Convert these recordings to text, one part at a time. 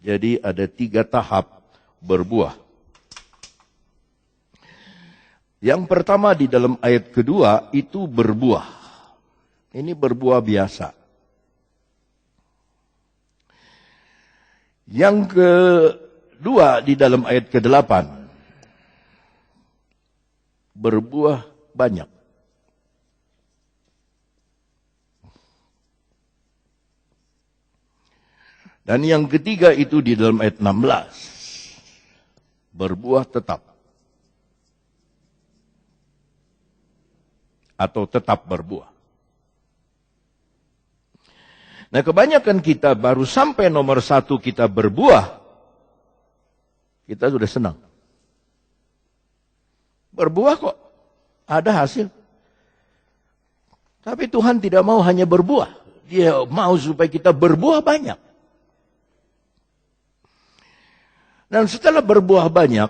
Jadi ada 3 tahap berbuah. Yang pertama di dalam ayat kedua itu berbuah. Ini berbuah biasa. Yang kedua di dalam ayat ke-8. Berbuah banyak. Dan yang ketiga itu di dalam ayat 16. Berbuah tetap. Atau tetap berbuah. Nah, kebanyakan kita baru sampai nomor 1 kita berbuah, kita sudah senang. Berbuah kok, ada hasil. Tapi Tuhan tidak mau hanya berbuah. Dia mau supaya kita berbuah banyak. Dan setelah berbuah banyak,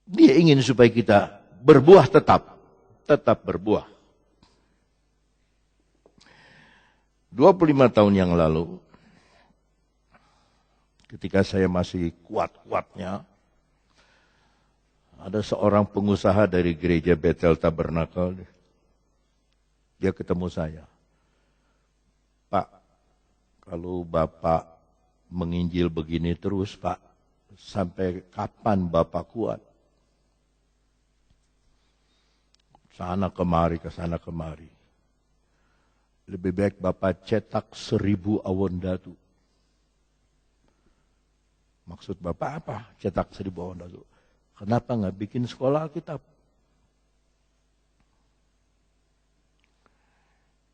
Dia ingin supaya kita berbuah tetap berbuah. 25 tahun yang lalu, ketika saya masih kuat-kuatnya, ada seorang pengusaha dari gereja Bethel Tabernacle. Dia ketemu saya. Pak, kalau Bapak menginjil begini terus, Pak, sampai kapan Bapak kuat? Sana kemari, ke sana kemari. Lebih baik Bapak cetak 1000 awon datu. Maksud Bapak apa? Cetak 1000 awon datu. Kenapa nggak bikin sekolah Alkitab?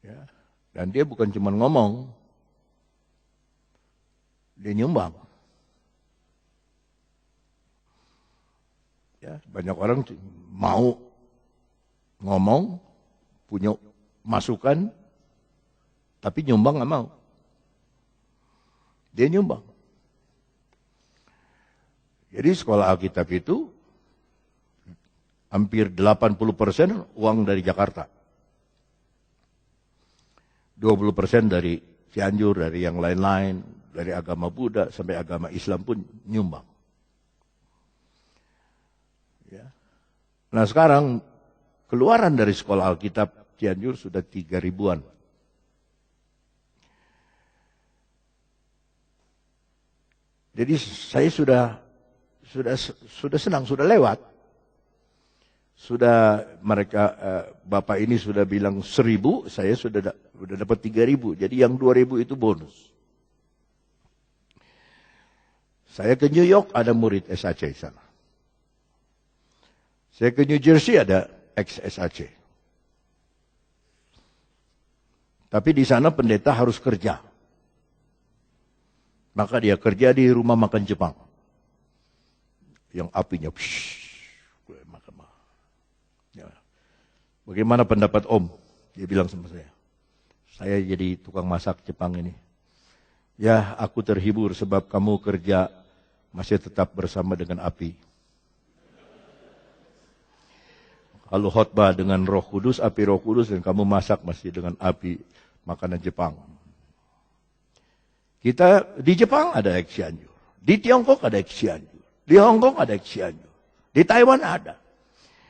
Ya. Dan dia bukan cuma ngomong. Dia nyumbang. Ya, banyak orang mau ngomong, punya masukan, tapi nyumbang nggak mau. Dia nyumbang. Jadi sekolah Alkitab itu hampir 80% uang dari Jakarta. 20% dari Cianjur, dari yang lain-lain, dari agama Buddha sampai agama Islam pun nyumbang. Ya. Nah sekarang keluaran dari sekolah Alkitab Cianjur sudah 3.000-an. Jadi saya sudah senang, sudah lewat. Sudah mereka, Bapak ini sudah bilang 1.000, saya sudah dapat 3.000. Jadi yang 2.000 itu bonus. Saya ke New York, ada murid SAC sana. Saya ke New Jersey, ada ex-SAC. Tapi di sana pendeta harus kerja. Maka dia kerja di rumah makan Jepang. Yang apinya, ya. Bagaimana pendapat Om? Dia bilang sama saya. Saya jadi tukang masak Jepang ini. Ya, aku terhibur sebab kamu kerja masih tetap bersama dengan api. Kalau khotbah dengan Roh Kudus, api Roh Kudus, dan kamu masak masih dengan api makanan Jepang. Kita di Jepang ada Cianjur, di Tiongkok ada Cianjur, di Hong Kong ada Cianjur, di Taiwan ada,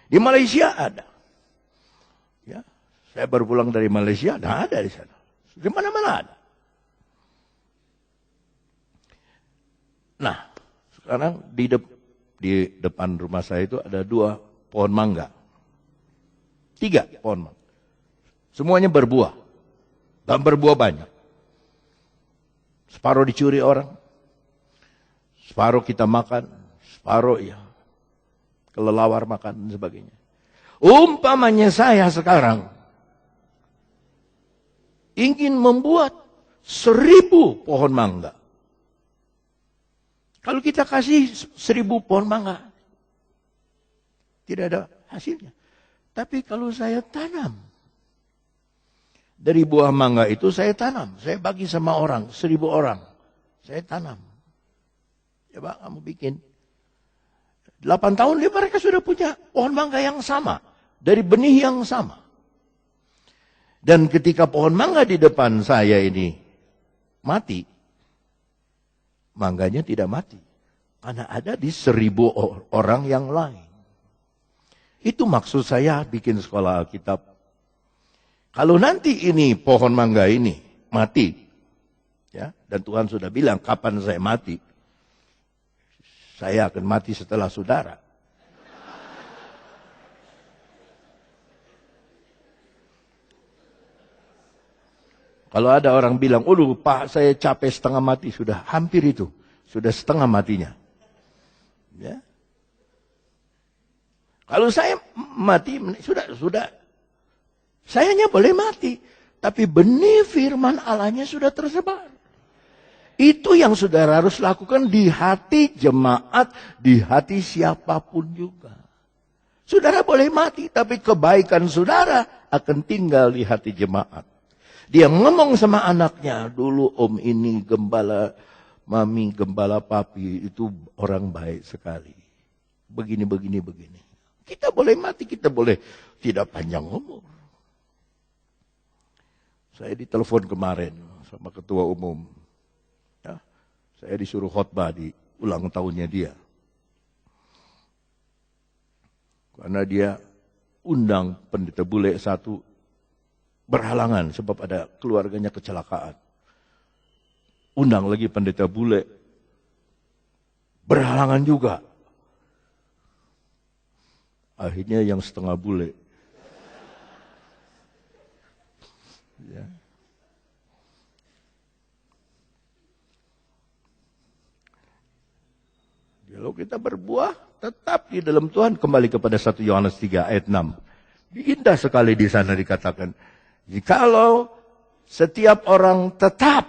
di Malaysia ada. Ya, saya baru pulang dari Malaysia, ada di sana, di mana-mana ada. Nah, sekarang di depan rumah saya itu ada 2 pohon mangga. 3 pohon mangga. Semuanya berbuah. Dan berbuah banyak. Separuh dicuri orang. Separuh kita makan. Separuh ya kelelawar makan dan sebagainya. Umpamanya saya sekarang ingin membuat 1.000 pohon mangga. Kalau kita kasih 1.000 pohon mangga, tidak ada hasilnya. Tapi kalau saya tanam, dari buah mangga itu saya tanam. Saya bagi sama orang, 1.000 orang. Saya tanam. Coba kamu bikin. 8 tahun mereka sudah punya pohon mangga yang sama. Dari benih yang sama. Dan ketika pohon mangga di depan saya ini mati, mangganya tidak mati. Karena ada di 1000 orang yang lain. Itu maksud saya bikin sekolah Alkitab. Kalau nanti ini pohon mangga ini mati, ya, dan Tuhan sudah bilang kapan saya mati, saya akan mati setelah saudara. Kalau ada orang bilang, Pak saya capek setengah mati, sudah hampir itu, sudah setengah matinya. Ya. Kalau saya mati, sudah. Saya hanya boleh mati. Tapi benih firman Allahnya sudah tersebar. Itu yang saudara harus lakukan di hati jemaat, di hati siapapun juga. Saudara boleh mati, tapi kebaikan saudara akan tinggal di hati jemaat. Dia ngomong sama anaknya, dulu om ini gembala, mami gembala papi, itu orang baik sekali. Begini. Kita boleh mati, kita boleh tidak panjang umur. Saya ditelepon kemarin sama ketua umum. Ya, saya disuruh khotbah di ulang tahunnya dia. Karena dia undang pendeta bule satu berhalangan sebab ada keluarganya kecelakaan. Undang lagi pendeta bule berhalangan juga. Akhirnya yang setengah bule. Ya. Kalau kita berbuah tetap di dalam Tuhan, kembali kepada 1 Yohanes 3 ayat 6. Indah sekali di sana dikatakan, jikalau setiap orang tetap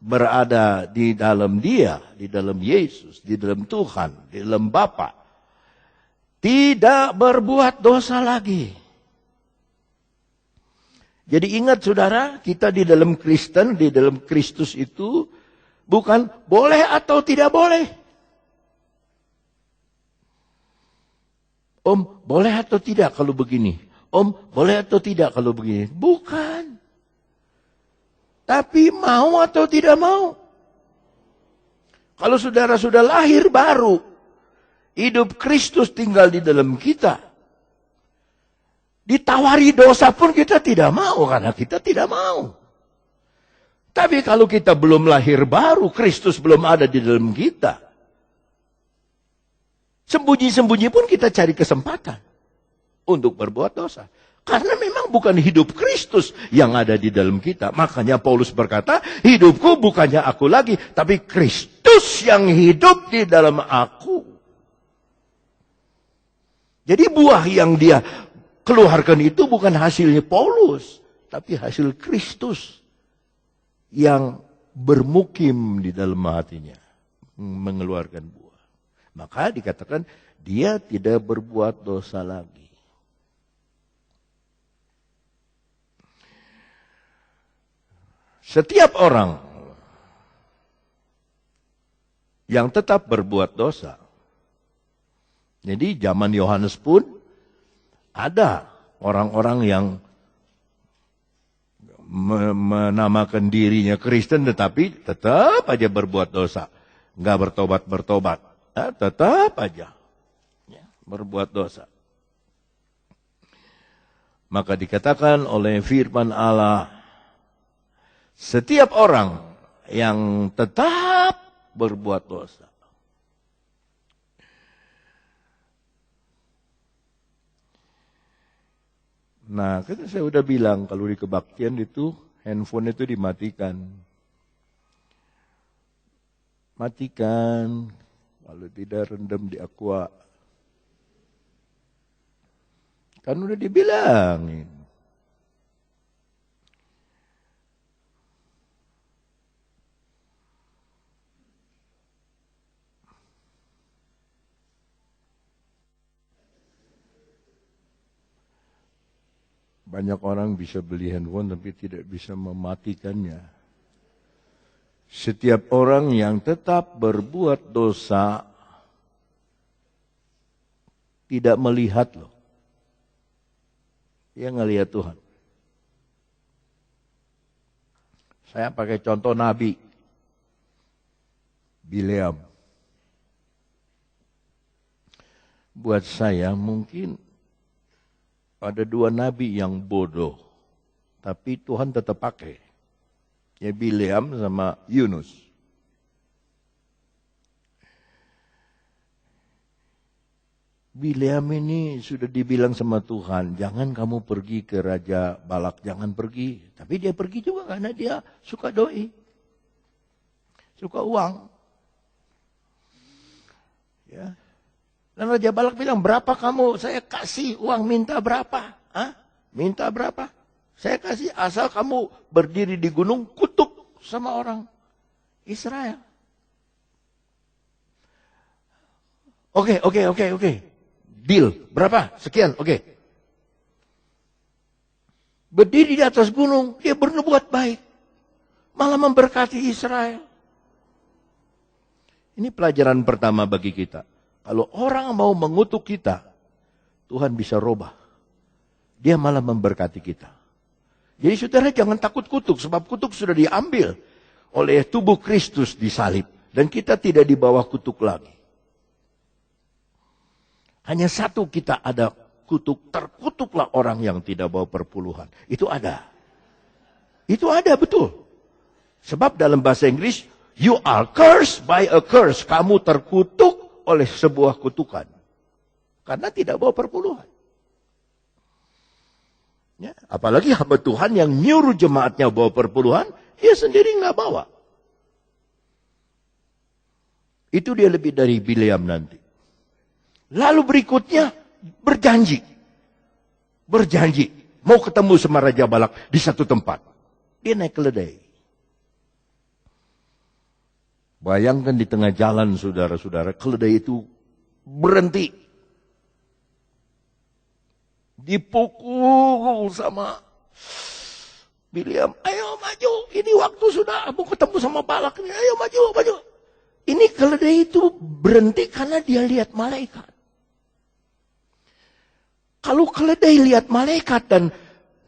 berada di dalam Dia, di dalam Yesus, di dalam Tuhan, di dalam Bapa, tidak berbuat dosa lagi. Jadi ingat saudara, kita di dalam Kristen, di dalam Kristus itu bukan boleh atau tidak boleh. Om, boleh atau tidak kalau begini? Om, boleh atau tidak kalau begini? Bukan. Tapi mau atau tidak mau. Kalau saudara sudah lahir baru, hidup Kristus tinggal di dalam kita. Ditawari dosa pun kita tidak mau, karena kita tidak mau. Tapi kalau kita belum lahir baru, Kristus belum ada di dalam kita. Sembunyi-sembunyi pun kita cari kesempatan untuk berbuat dosa. Karena memang bukan hidup Kristus yang ada di dalam kita. Makanya Paulus berkata, hidupku bukannya aku lagi, tapi Kristus yang hidup di dalam aku. Jadi buah yang dia keluarkan itu bukan hasilnya Paulus, tapi hasil Kristus yang bermukim di dalam hatinya, mengeluarkan buah. Maka dikatakan dia tidak berbuat dosa lagi. Setiap orang yang tetap berbuat dosa. Jadi zaman Yohanes pun ada orang-orang yang menamakan dirinya Kristen tetapi tetap aja berbuat dosa. Enggak bertobat-bertobat. Tetap aja berbuat dosa. Maka dikatakan oleh firman Allah, setiap orang yang tetap berbuat dosa. Nah, kan saya udah bilang kalau di kebaktian itu handphone itu dimatikan. Matikan, kalau tidak rendam di aqua. Kan udah dibilangin. Banyak orang bisa beli handphone tapi tidak bisa mematikannya. Setiap orang yang tetap berbuat dosa tidak melihat loh. Dia ngelihat Tuhan. Saya pakai contoh Nabi Bileam. Buat saya mungkin ada dua nabi yang bodoh, tapi Tuhan tetap pakai. Ya Bileam sama Yunus. Bileam ini sudah dibilang sama Tuhan, jangan kamu pergi ke Raja Balak, jangan pergi. Tapi dia pergi juga karena dia suka doi, suka uang. Ya. Dan Raja Balak bilang, berapa kamu? Saya kasih uang, minta berapa? Hah? Minta berapa? Saya kasih asal kamu berdiri di gunung, kutuk sama orang Israel. Oke. Deal, berapa? Sekian, oke. Berdiri di atas gunung, dia bernubuat baik. Malah memberkati Israel. Ini pelajaran pertama bagi kita. Kalau orang mau mengutuk kita, Tuhan bisa robah. Dia malah memberkati kita. Jadi saudara jangan takut kutuk, sebab kutuk sudah diambil oleh tubuh Kristus di salib. Dan kita tidak di bawah kutuk lagi. Hanya satu kita ada kutuk, terkutuklah orang yang tidak bawa perpuluhan. Itu ada. Itu ada, betul. Sebab dalam bahasa Inggris, you are cursed by a curse. Kamu terkutuk oleh sebuah kutukan. Karena tidak bawa perpuluhan. Ya, apalagi hamba Tuhan yang nyuruh jemaatnya bawa perpuluhan, dia sendiri nggak bawa. Itu dia lebih dari Bileam nanti. Lalu berikutnya berjanji. Berjanji. Mau ketemu sama Raja Balak di satu tempat. Dia naik keledai. Bayangkan di tengah jalan saudara-saudara, keledai itu berhenti. Dipukul sama Bileam. Ayo maju, ini waktu sudah. Mau ketemu sama Balak. Ayo maju. Ini keledai itu berhenti karena dia lihat malaikat. Kalau keledai lihat malaikat dan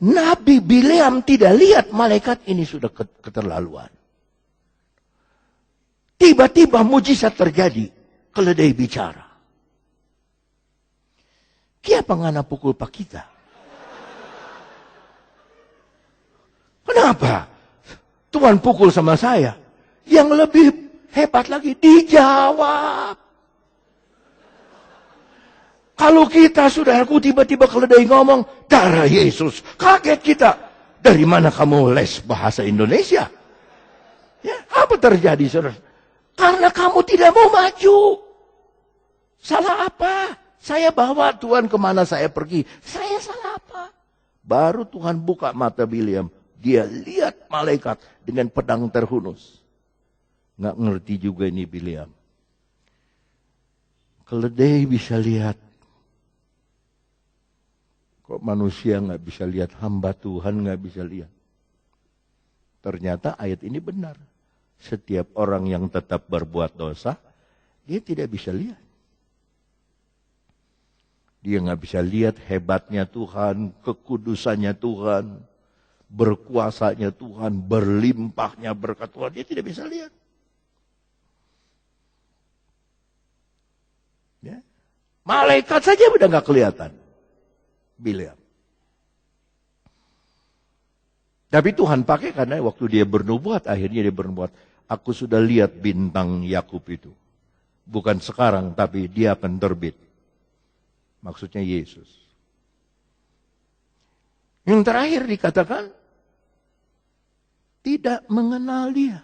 Nabi Bileam tidak lihat malaikat, ini sudah keterlaluan. Tiba-tiba mujizat terjadi. Keledai bicara. Kenapa ngana pukul pak kita? Kenapa? Tuhan pukul sama saya. Yang lebih hebat lagi, dijawab. Kalau kita saudaraku tiba-tiba keledai ngomong, darah Yesus. Kaget kita. Dari mana kamu les bahasa Indonesia? Ya, apa terjadi saudara? Karena kamu tidak mau maju. Salah apa? Saya bawa Tuhan kemana saya pergi. Saya salah apa? Baru Tuhan buka mata Bileam. Dia lihat malaikat dengan pedang terhunus. Nggak ngerti juga ini Bileam. Keledai bisa lihat. Kok manusia nggak bisa lihat, hamba Tuhan nggak bisa lihat. Ternyata ayat ini benar. Setiap orang yang tetap berbuat dosa, dia tidak bisa lihat. Dia nggak bisa lihat hebatnya Tuhan, kekudusannya Tuhan, berkuasanya Tuhan, berlimpahnya berkat Tuhan. Dia tidak bisa lihat. Ya. Malaikat saja udah nggak kelihatan. Bileam. Tapi Tuhan pakai karena waktu dia bernubuat, akhirnya dia bernubuat. Aku sudah lihat bintang Yakub itu. Bukan sekarang, tapi dia akan terbit. Maksudnya Yesus. Yang terakhir dikatakan, tidak mengenal dia.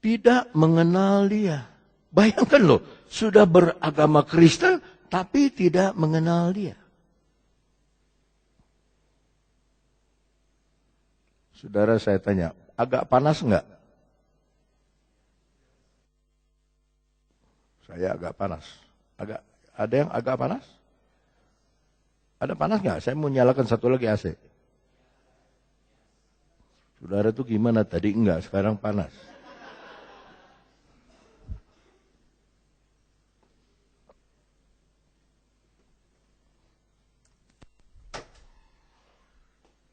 Tidak mengenal dia. Bayangkan loh, sudah beragama Kristen, tapi tidak mengenal dia. Saudara saya tanya, agak panas enggak? Saya agak panas. Ada yang agak panas? Ada panas enggak? Saya mau nyalakan satu lagi AC. Saudara tuh gimana? Tadi enggak, sekarang panas.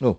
Loh,